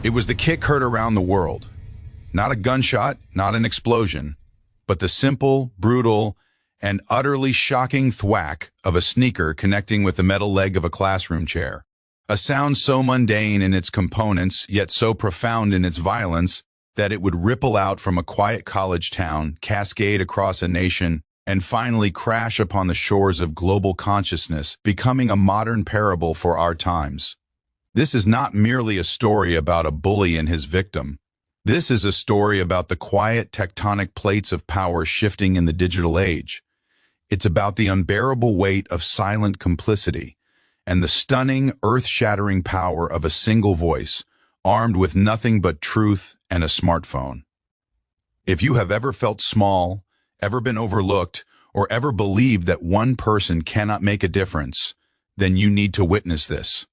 It was the kick heard around the world. Not a gunshot, not an explosion, but the simple, brutal, and utterly shocking thwack of a sneaker connecting with the metal leg of a classroom chair. A sound so mundane in its components, yet so profound in its violence, that it would ripple out from a quiet college town, cascade across a nation, and finally crash upon the shores of global consciousness, becoming a modern parable for our times. This is not merely a story about a bully and his victim. This is a story about the quiet tectonic plates of power shifting in the digital age. It's about the unbearable weight of silent complicity and the stunning, earth-shattering power of a single voice, armed with nothing but truth and a smartphone. If you have ever felt small, ever been overlooked, or ever believed that one person cannot make a difference, then you need to witness this.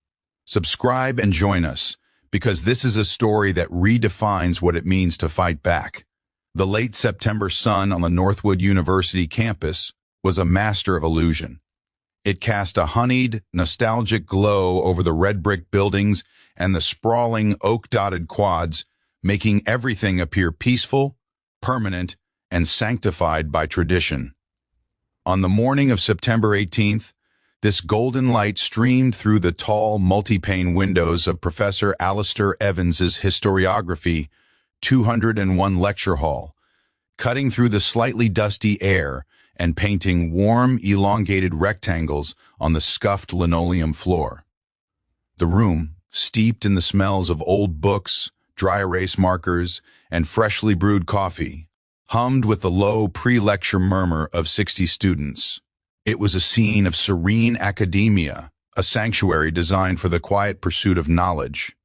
Subscribe and join us, because this is a story that redefines what it means to fight back. The late September sun on the Northwood University campus was a master of illusion. It cast a honeyed, nostalgic glow over the red brick buildings and the sprawling oak-dotted quads, making everything appear peaceful, permanent, and sanctified by tradition. On the morning of September 18th, this golden light streamed through the tall, multi-pane windows of Professor Alistair Evans's Historiography 201 lecture hall, cutting through the slightly dusty air and painting warm, elongated rectangles on the scuffed linoleum floor. The room, steeped in the smells of old books, dry erase markers, and freshly brewed coffee, hummed with the low pre-lecture murmur of 60 students. It was a scene of serene academia, a sanctuary designed for the quiet pursuit of knowledge.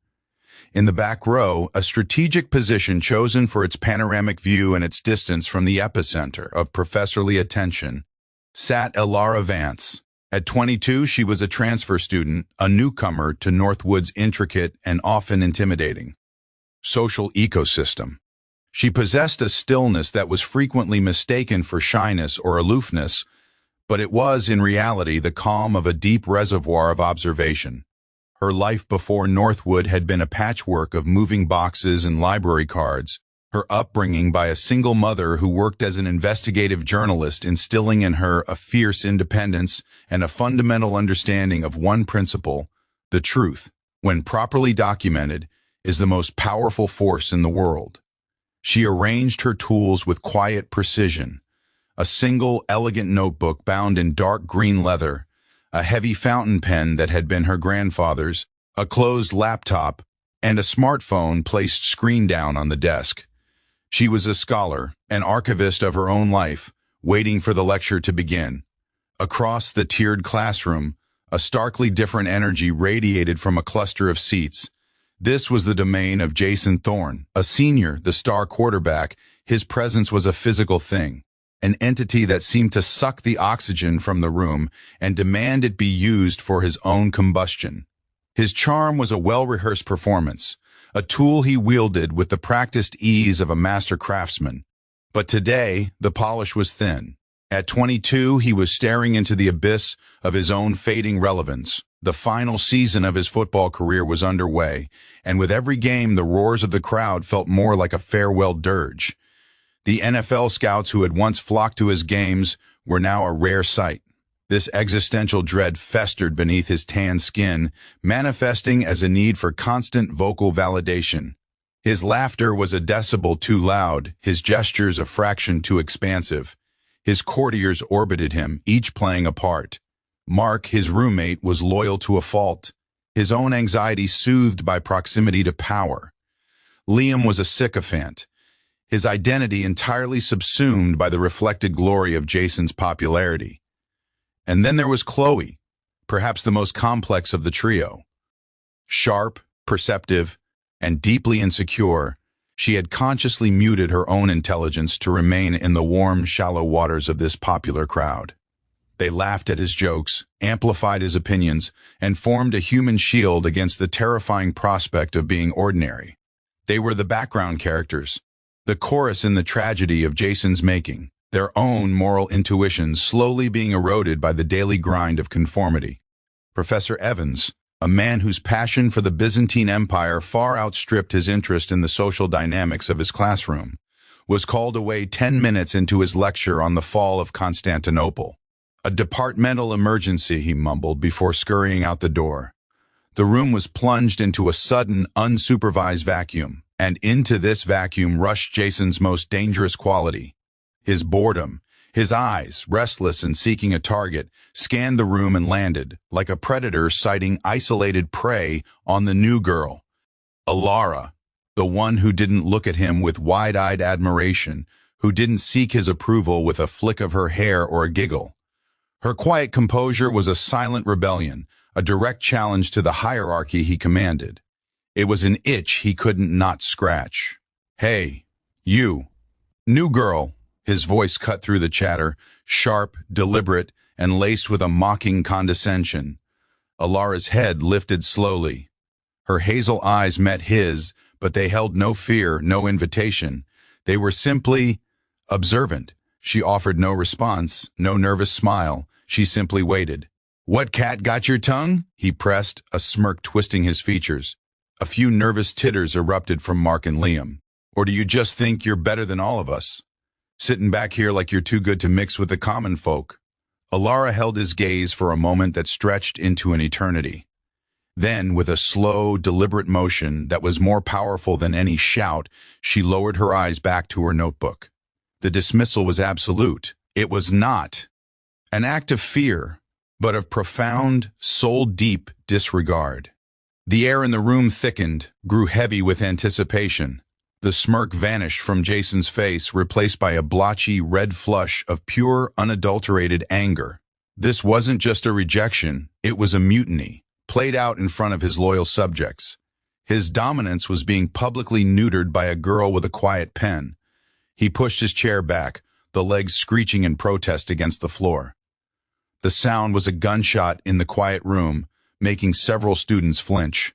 In the back row, a strategic position chosen for its panoramic view and its distance from the epicenter of professorly attention, sat Elara Vance. At 22, she was a transfer student, a newcomer to Northwood's intricate and often intimidating social ecosystem. She possessed a stillness that was frequently mistaken for shyness or aloofness, but it was, in reality, the calm of a deep reservoir of observation. Her life before Northwood had been a patchwork of moving boxes and library cards, her upbringing by a single mother who worked as an investigative journalist, instilling in her a fierce independence and a fundamental understanding of one principle: the truth, when properly documented, is the most powerful force in the world. She arranged her tools with quiet precision: a single, elegant notebook bound in dark green leather, a heavy fountain pen that had been her grandfather's, a closed laptop, and a smartphone placed screen down on the desk. She was a scholar, an archivist of her own life, waiting for the lecture to begin. Across the tiered classroom, a starkly different energy radiated from a cluster of seats. This was the domain of Jason Thorne, a senior, the star quarterback. His presence was a physical thing, an entity that seemed to suck the oxygen from the room and demand it be used for his own combustion. His charm was a well-rehearsed performance, a tool he wielded with the practiced ease of a master craftsman. But today, the polish was thin. At 22, he was staring into the abyss of his own fading relevance. The final season of his football career was underway, and with every game, the roars of the crowd felt more like a farewell dirge. The NFL scouts who had once flocked to his games were now a rare sight. This existential dread festered beneath his tan skin, manifesting as a need for constant vocal validation. His laughter was a decibel too loud, his gestures a fraction too expansive. His courtiers orbited him, each playing a part. Mark, his roommate, was loyal to a fault, his own anxiety soothed by proximity to power. Liam was a sycophant, his identity entirely subsumed by the reflected glory of Jason's popularity. And then there was Chloe, perhaps the most complex of the trio. Sharp, perceptive, and deeply insecure, she had consciously muted her own intelligence to remain in the warm, shallow waters of this popular crowd. They laughed at his jokes, amplified his opinions, and formed a human shield against the terrifying prospect of being ordinary. They were the background characters, the chorus in the tragedy of Jason's making, their own moral intuitions slowly being eroded by the daily grind of conformity. Professor Evans, a man whose passion for the Byzantine Empire far outstripped his interest in the social dynamics of his classroom, was called away 10 minutes into his lecture on the fall of Constantinople. "A departmental emergency," he mumbled before scurrying out the door. The room was plunged into a sudden, unsupervised vacuum, and into this vacuum rushed Jason's most dangerous quality. His boredom. His eyes, restless and seeking a target, scanned the room and landed, like a predator sighting isolated prey, on the new girl. Elara, the one who didn't look at him with wide-eyed admiration, who didn't seek his approval with a flick of her hair or a giggle. Her quiet composure was a silent rebellion, a direct challenge to the hierarchy he commanded. It was an itch he couldn't not scratch. "Hey, you, new girl," his voice cut through the chatter, sharp, deliberate, and laced with a mocking condescension. Alara's head lifted slowly. Her hazel eyes met his, but they held no fear, no invitation. They were simply observant. She offered no response, no nervous smile. She simply waited. "What cat got your tongue?" he pressed, a smirk twisting his features. A few nervous titters erupted from Mark and Liam. "Or do you just think you're better than all of us? Sitting back here like you're too good to mix with the common folk?" Elara held his gaze for a moment that stretched into an eternity. Then, with a slow, deliberate motion that was more powerful than any shout, she lowered her eyes back to her notebook. The dismissal was absolute. It was not an act of fear, but of profound, soul-deep disregard. The air in the room thickened, grew heavy with anticipation. The smirk vanished from Jason's face, replaced by a blotchy red flush of pure, unadulterated anger. This wasn't just a rejection, it was a mutiny, played out in front of his loyal subjects. His dominance was being publicly neutered by a girl with a quiet pen. He pushed his chair back, the legs screeching in protest against the floor. The sound was a gunshot in the quiet room, making several students flinch.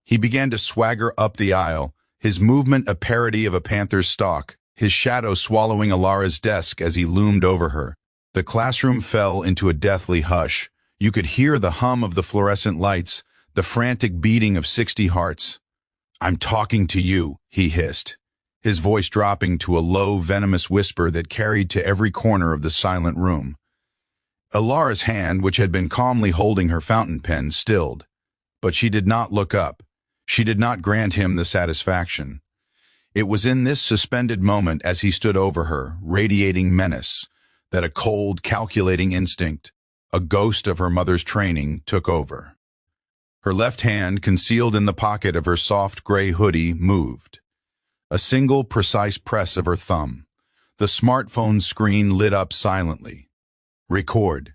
He began to swagger up the aisle, his movement a parody of a panther's stalk, his shadow swallowing Alara's desk as he loomed over her. The classroom fell into a deathly hush. You could hear the hum of the fluorescent lights, the frantic beating of 60 hearts. "I'm talking to you," he hissed, his voice dropping to a low, venomous whisper that carried to every corner of the silent room. Alara's hand, which had been calmly holding her fountain pen, stilled. But she did not look up. She did not grant him the satisfaction. It was in this suspended moment, as he stood over her, radiating menace, that a cold, calculating instinct, a ghost of her mother's training, took over. Her left hand, concealed in the pocket of her soft gray hoodie, moved. A single, precise press of her thumb. The smartphone screen lit up silently. "Record."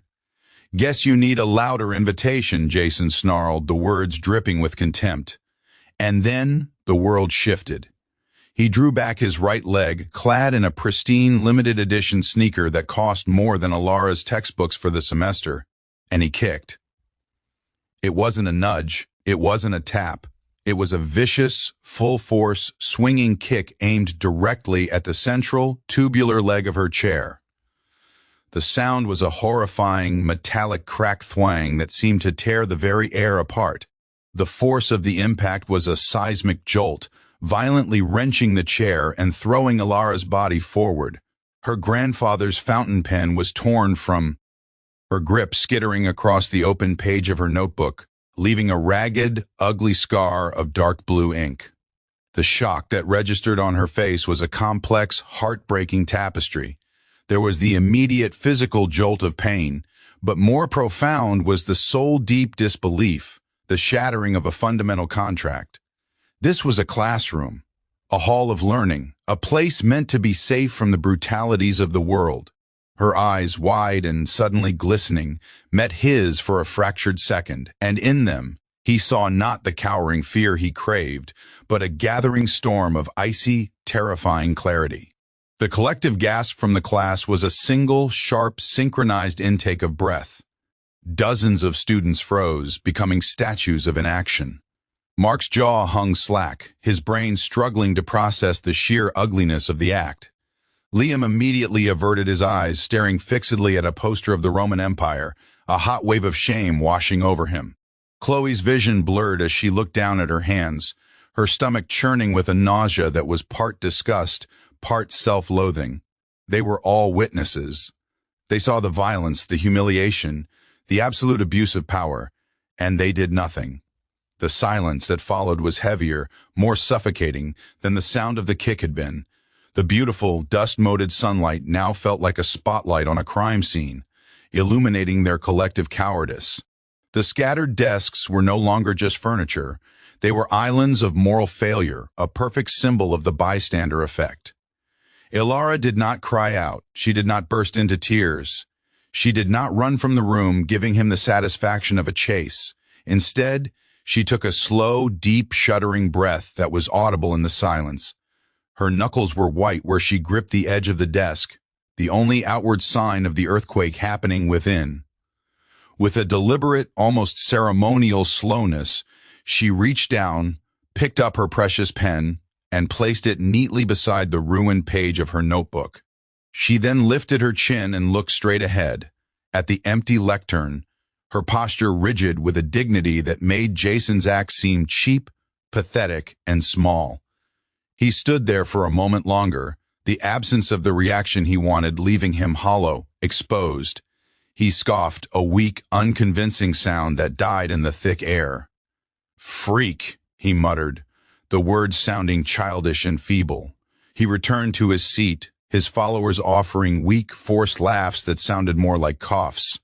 "Guess you need a louder invitation," Jason snarled, the words dripping with contempt. And then the world shifted. He drew back his right leg, clad in a pristine limited edition sneaker that cost more than Alara's textbooks for the semester, and he kicked. It wasn't a nudge, it wasn't a tap. It was a vicious, full-force, swinging kick aimed directly at the central, tubular leg of her chair. The sound was a horrifying, metallic crack thwang that seemed to tear the very air apart. The force of the impact was a seismic jolt, violently wrenching the chair and throwing Alara's body forward. Her grandfather's fountain pen was torn from her grip, skittering across the open page of her notebook, leaving a ragged, ugly scar of dark blue ink. The shock that registered on her face was a complex, heartbreaking tapestry. There was the immediate physical jolt of pain, but more profound was the soul-deep disbelief, the shattering of a fundamental contract. This was a classroom, a hall of learning, a place meant to be safe from the brutalities of the world. Her eyes, wide and suddenly glistening, met his for a fractured second, and in them he saw not the cowering fear he craved, but a gathering storm of icy, terrifying clarity. The collective gasp from the class was a single, sharp, synchronized intake of breath. Dozens of students froze, becoming statues of inaction. Mark's jaw hung slack, his brain struggling to process the sheer ugliness of the act. Liam immediately averted his eyes, staring fixedly at a poster of the Roman Empire, a hot wave of shame washing over him. Chloe's vision blurred as she looked down at her hands, her stomach churning with a nausea that was part disgust, part self-loathing. They were all witnesses. They saw the violence, the humiliation, the absolute abuse of power, and they did nothing. The silence that followed was heavier, more suffocating than the sound of the kick had been. The beautiful, dust-moted sunlight now felt like a spotlight on a crime scene, illuminating their collective cowardice. The scattered desks were no longer just furniture. They were islands of moral failure, a perfect symbol of the bystander effect. Elara did not cry out. She did not burst into tears. She did not run from the room, giving him the satisfaction of a chase. Instead, she took a slow, deep, shuddering breath that was audible in the silence. Her knuckles were white where she gripped the edge of the desk, the only outward sign of the earthquake happening within. With a deliberate, almost ceremonial slowness, she reached down, picked up her precious pen, and placed it neatly beside the ruined page of her notebook. She then lifted her chin and looked straight ahead, at the empty lectern, her posture rigid with a dignity that made Jason's act seem cheap, pathetic, and small. He stood there for a moment longer, the absence of the reaction he wanted leaving him hollow, exposed. He scoffed, a weak, unconvincing sound that died in the thick air. "Freak," he muttered, the words sounding childish and feeble. He returned to his seat, his followers offering weak, forced laughs that sounded more like coughs.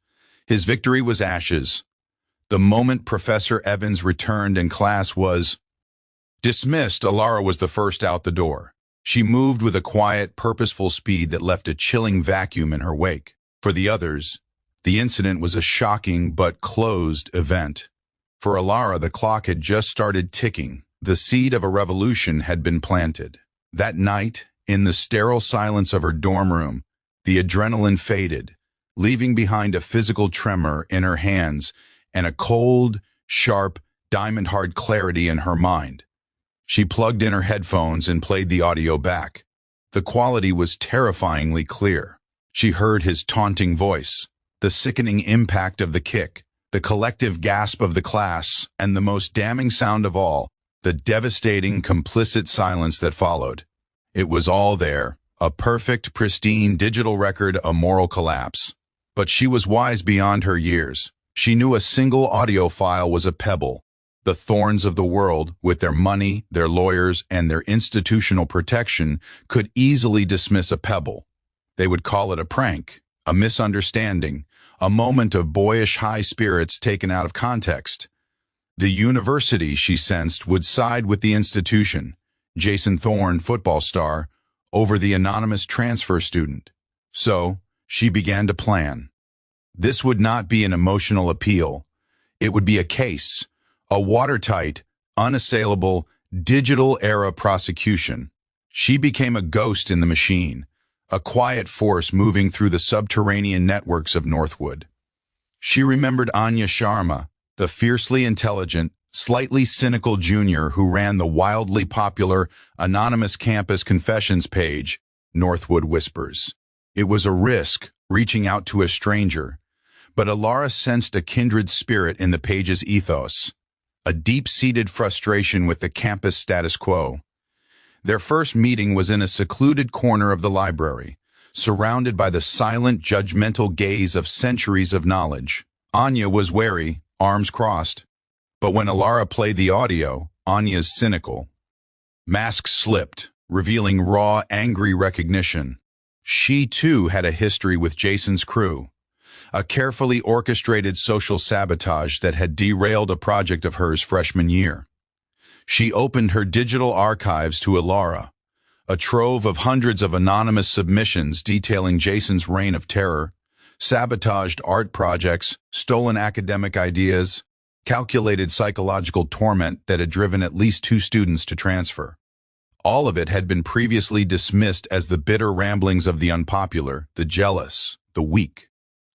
His victory was ashes. The moment Professor Evans returned and class was dismissed, Elara was the first out the door. She moved with a quiet, purposeful speed that left a chilling vacuum in her wake. For the others, the incident was a shocking but closed event. For Elara, the clock had just started ticking. The seed of a revolution had been planted. That night, in the sterile silence of her dorm room, the adrenaline faded, leaving behind a physical tremor in her hands and a cold, sharp, diamond-hard clarity in her mind. She plugged in her headphones and played the audio back. The quality was terrifyingly clear. She heard his taunting voice, the sickening impact of the kick, the collective gasp of the class, and the most damning sound of all, the devastating, complicit silence that followed. It was all there, a perfect, pristine digital record of moral collapse. But she was wise beyond her years. She knew a single audio file was a pebble. The thorns of the world, with their money, their lawyers, and their institutional protection, could easily dismiss a pebble. They would call it a prank, a misunderstanding, a moment of boyish high spirits taken out of context. The university, she sensed, would side with the institution, Jason Thorne, football star, over the anonymous transfer student. So, she began to plan. This would not be an emotional appeal. It would be a case, a watertight, unassailable, digital-era prosecution. She became a ghost in the machine, a quiet force moving through the subterranean networks of Northwood. She remembered Anya Sharma, the fiercely intelligent, slightly cynical junior who ran the wildly popular anonymous campus confessions page, Northwood Whispers. It was a risk, reaching out to a stranger, but Elara sensed a kindred spirit in the page's ethos, a deep-seated frustration with the campus status quo. Their first meeting was in a secluded corner of the library, surrounded by the silent, judgmental gaze of centuries of knowledge. Anya was wary, arms crossed. But when Elara played the audio, Anya's cynical. Masks slipped, revealing raw, angry recognition. She, too, had a history with Jason's crew, a carefully orchestrated social sabotage that had derailed a project of hers freshman year. She opened her digital archives to Elara, a trove of hundreds of anonymous submissions detailing Jason's reign of terror, sabotaged art projects, stolen academic ideas, calculated psychological torment that had driven at least 2 students to transfer. All of it had been previously dismissed as the bitter ramblings of the unpopular, the jealous, the weak.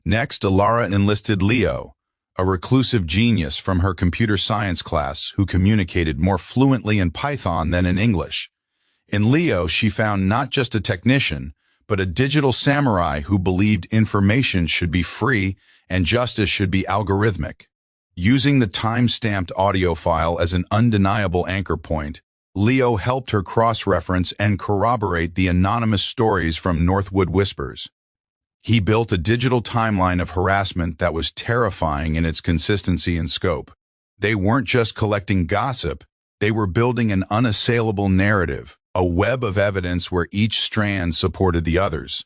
Next, Elara enlisted Leo, a reclusive genius from her computer science class who communicated more fluently in Python than in English. In Leo, she found not just a technician, but a digital samurai who believed information should be free and justice should be algorithmic. Using the time-stamped audio file as an undeniable anchor point, Leo helped her cross-reference and corroborate the anonymous stories from Northwood Whispers. He built a digital timeline of harassment that was terrifying in its consistency and scope. They weren't just collecting gossip, they were building an unassailable narrative, a web of evidence where each strand supported the others.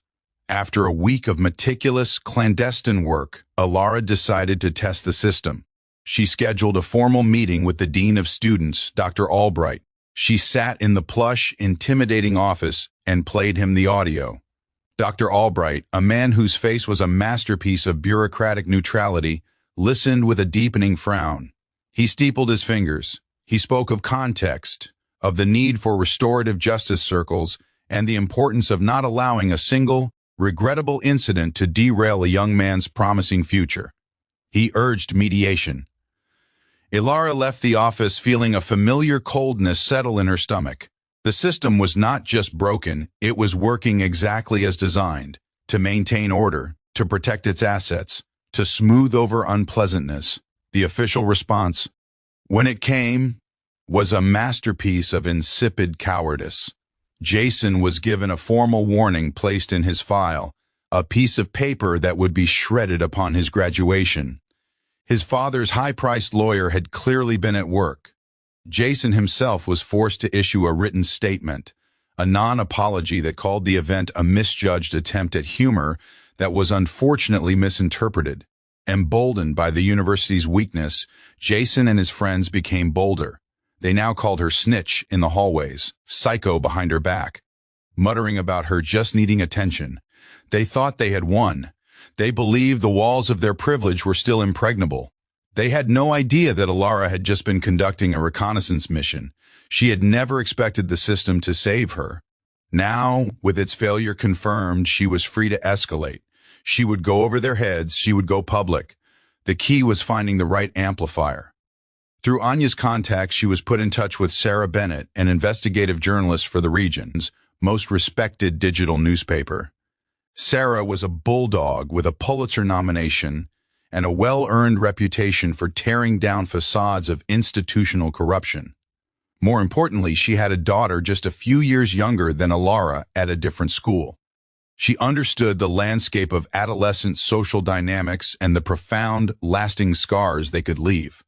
After a week of meticulous, clandestine work, Elara decided to test the system. She scheduled a formal meeting with the Dean of Students, Dr. Albright. She sat in the plush, intimidating office and played him the audio. Dr. Albright, a man whose face was a masterpiece of bureaucratic neutrality, listened with a deepening frown. He steepled his fingers. He spoke of context, of the need for restorative justice circles, and the importance of not allowing a single, regrettable incident to derail a young man's promising future. He urged mediation. Elara left the office feeling a familiar coldness settle in her stomach. The system was not just broken, it was working exactly as designed, to maintain order, to protect its assets, to smooth over unpleasantness. The official response, when it came, was a masterpiece of insipid cowardice. Jason was given a formal warning placed in his file, a piece of paper that would be shredded upon his graduation. His father's high-priced lawyer had clearly been at work. Jason himself was forced to issue a written statement, a non-apology that called the event a misjudged attempt at humor that was unfortunately misinterpreted. Emboldened by the university's weakness, Jason and his friends became bolder. They now called her Snitch in the hallways, Psycho behind her back, muttering about her just needing attention. They thought they had won. They believed the walls of their privilege were still impregnable. They had no idea that Elara had just been conducting a reconnaissance mission. She had never expected the system to save her. Now, with its failure confirmed, she was free to escalate. She would go over their heads, she would go public. The key was finding the right amplifier. Through Anya's contacts, she was put in touch with Sarah Bennett, an investigative journalist for the region's most respected digital newspaper. Sarah was a bulldog with a Pulitzer nomination and a well-earned reputation for tearing down facades of institutional corruption. More importantly, she had a daughter just a few years younger than Elara at a different school. She understood the landscape of adolescent social dynamics and the profound, lasting scars they could leave.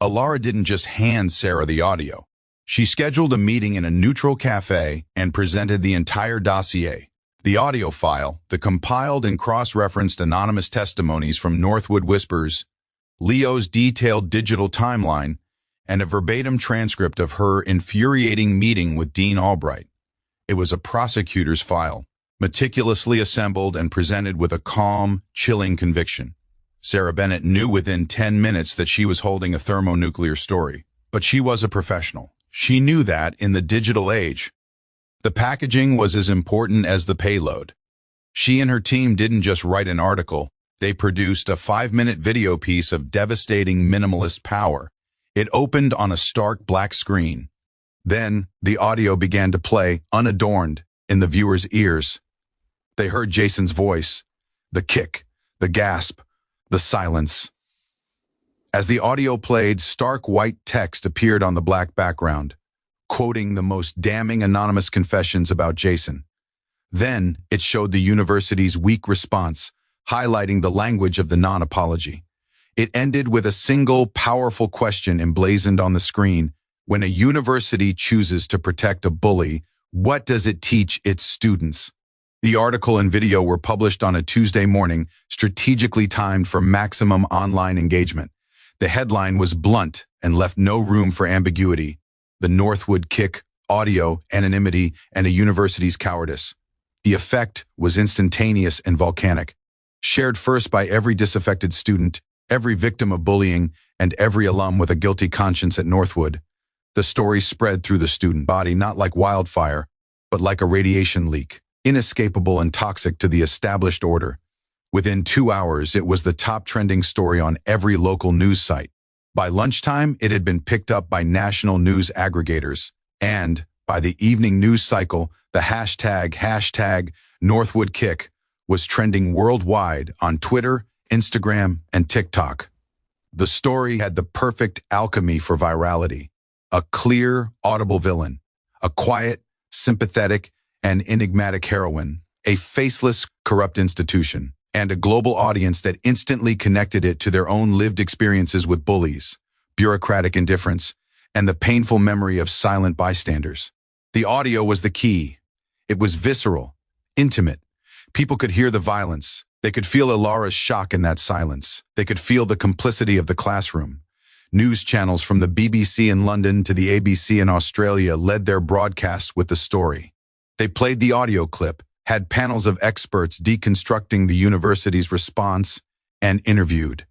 Elara didn't just hand Sarah the audio. She scheduled a meeting in a neutral cafe and presented the entire dossier. The audio file, the compiled and cross-referenced anonymous testimonies from Northwood Whispers, Leo's detailed digital timeline, and a verbatim transcript of her infuriating meeting with Dean Albright. It was a prosecutor's file, meticulously assembled and presented with a calm, chilling conviction. Sarah Bennett knew within 10 minutes that she was holding a thermonuclear story, but she was a professional. She knew that in the digital age, the packaging was as important as the payload. She and her team didn't just write an article, they produced a 5-minute video piece of devastating minimalist power. It opened on a stark black screen. Then, the audio began to play, unadorned, in the viewer's ears. They heard Jason's voice, the kick, the gasp, the silence. As the audio played, stark white text appeared on the black background, quoting the most damning anonymous confessions about Jason. Then, it showed the university's weak response, highlighting the language of the non-apology. It ended with a single, powerful question emblazoned on the screen. When a university chooses to protect a bully, what does it teach its students? The article and video were published on a Tuesday morning, strategically timed for maximum online engagement. The headline was blunt and left no room for ambiguity. The Northwood Kick, audio, anonymity, and a university's cowardice. The effect was instantaneous and volcanic. Shared first by every disaffected student, every victim of bullying, and every alum with a guilty conscience at Northwood. The story spread through the student body not like wildfire, but like a radiation leak, inescapable and toxic to the established order. Within 2 hours, it was the top trending story on every local news site. By lunchtime, it had been picked up by national news aggregators, and, by the evening news cycle, the hashtag Northwood Kick was trending worldwide on Twitter, Instagram, and TikTok. The story had the perfect alchemy for virality. A clear, audible villain, a quiet, sympathetic, and enigmatic heroine, a faceless, corrupt institution, and a global audience that instantly connected it to their own lived experiences with bullies, bureaucratic indifference, and the painful memory of silent bystanders. The audio was the key. It was visceral, intimate. People could hear the violence. They could feel Elara's shock in that silence. They could feel the complicity of the classroom. News channels from the BBC in London to the ABC in Australia led their broadcasts with the story. They played the audio clip, had panels of experts deconstructing the university's response, and interviewed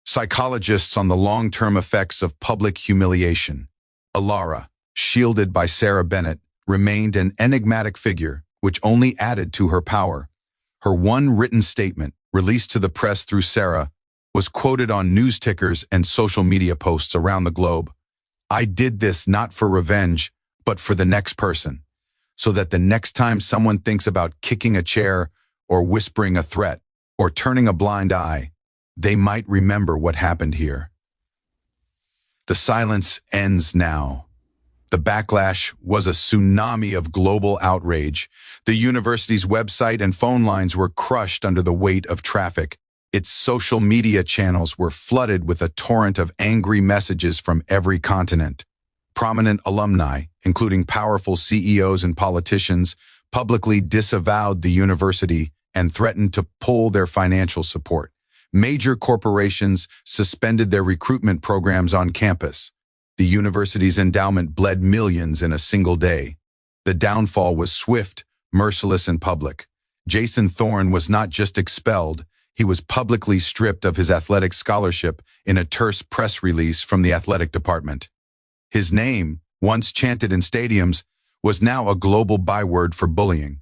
psychologists on the long-term effects of public humiliation. Elara, shielded by Sarah Bennett, remained an enigmatic figure, which only added to her power. Her one written statement, released to the press through Sarah, was quoted on news tickers and social media posts around the globe. "I did this not for revenge, but for the next person, so that the next time someone thinks about kicking a chair or whispering a threat or turning a blind eye, they might remember what happened here." The silence ends now. The backlash was a tsunami of global outrage. The university's website and phone lines were crushed under the weight of traffic. Its social media channels were flooded with a torrent of angry messages from every continent. Prominent alumni, including powerful CEOs and politicians, publicly disavowed the university and threatened to pull their financial support. Major corporations suspended their recruitment programs on campus. The university's endowment bled millions in a single day. The downfall was swift, merciless, and public. Jason Thorne was not just expelled, he was publicly stripped of his athletic scholarship in a terse press release from the athletic department. His name, once chanted in stadiums, was now a global byword for bullying.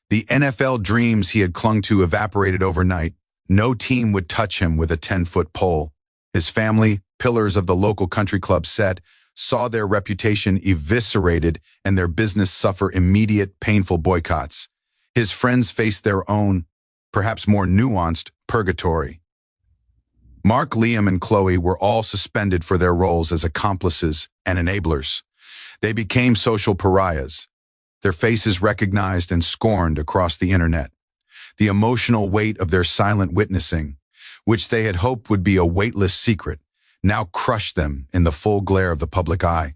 The NFL dreams he had clung to evaporated overnight. No team would touch him with a 10-foot pole. His family, pillars of the local country club set, saw their reputation eviscerated and their business suffer immediate, painful boycotts. His friends faced their own, perhaps more nuanced, purgatory. Mark, Liam, and Chloe were all suspended for their roles as accomplices and enablers. They became social pariahs, their faces recognized and scorned across the internet. The emotional weight of their silent witnessing, which they had hoped would be a weightless secret, now crushed them in the full glare of the public eye.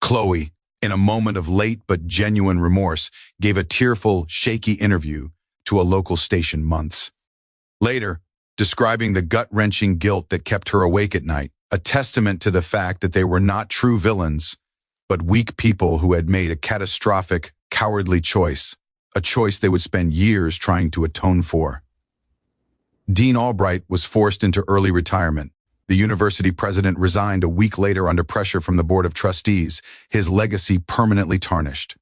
Chloe, in a moment of late but genuine remorse, gave a tearful, shaky interview to a local station months later, describing the gut-wrenching guilt that kept her awake at night, a testament to the fact that they were not true villains, but weak people who had made a catastrophic, cowardly choice, a choice they would spend years trying to atone for. Dean Albright was forced into early retirement. The university president resigned a week later under pressure from the Board of Trustees, his legacy permanently tarnished.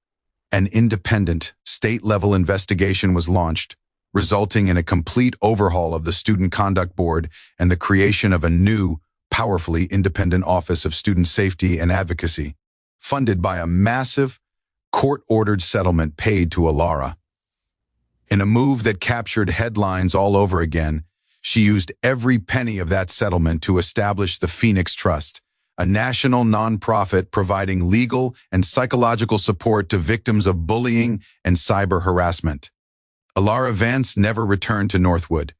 An independent, state-level investigation was launched, resulting in a complete overhaul of the Student Conduct Board and the creation of a new, powerfully independent Office of Student Safety and Advocacy, funded by a massive, court-ordered settlement paid to Elara. In a move that captured headlines all over again, she used every penny of that settlement to establish the Phoenix Trust, a national nonprofit providing legal and psychological support to victims of bullying and cyber harassment. Elara Vance never returned to Northwood.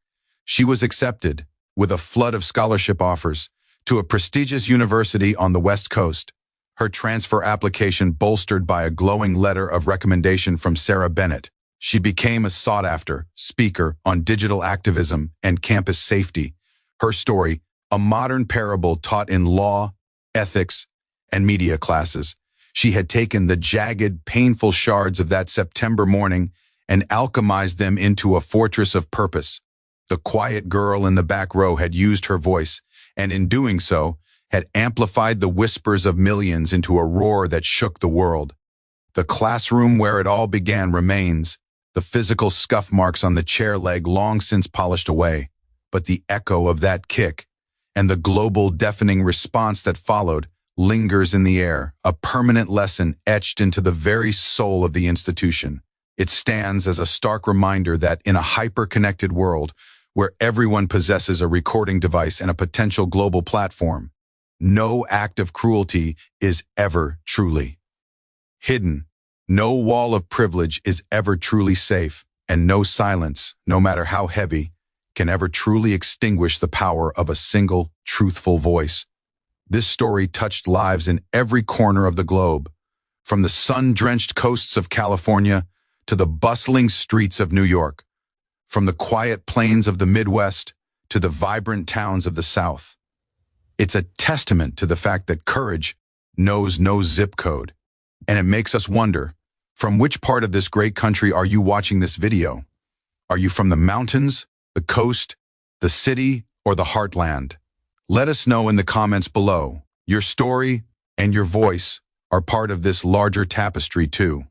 She was accepted, with a flood of scholarship offers, to a prestigious university on the West Coast, her transfer application bolstered by a glowing letter of recommendation from Sarah Bennett. She became a sought-after speaker on digital activism and campus safety. Her story, a modern parable taught in law, ethics, and media classes. She had taken the jagged, painful shards of that September morning and alchemized them into a fortress of purpose. The quiet girl in the back row had used her voice, and in doing so, had amplified the whispers of millions into a roar that shook the world. The classroom where it all began remains, the physical scuff marks on the chair leg long since polished away, but the echo of that kick, and the global deafening response that followed, lingers in the air, a permanent lesson etched into the very soul of the institution. It stands as a stark reminder that in a hyper-connected world, where everyone possesses a recording device and a potential global platform. No act of cruelty is ever truly hidden. No wall of privilege is ever truly safe, and no silence, no matter how heavy, can ever truly extinguish the power of a single, truthful voice. This story touched lives in every corner of the globe, from the sun-drenched coasts of California to the bustling streets of New York, from the quiet plains of the Midwest to the vibrant towns of the South. It's a testament to the fact that courage knows no zip code. And it makes us wonder, from which part of this great country are you watching this video? Are you from the mountains, the coast, the city, or the heartland? Let us know in the comments below. Your story and your voice are part of this larger tapestry too.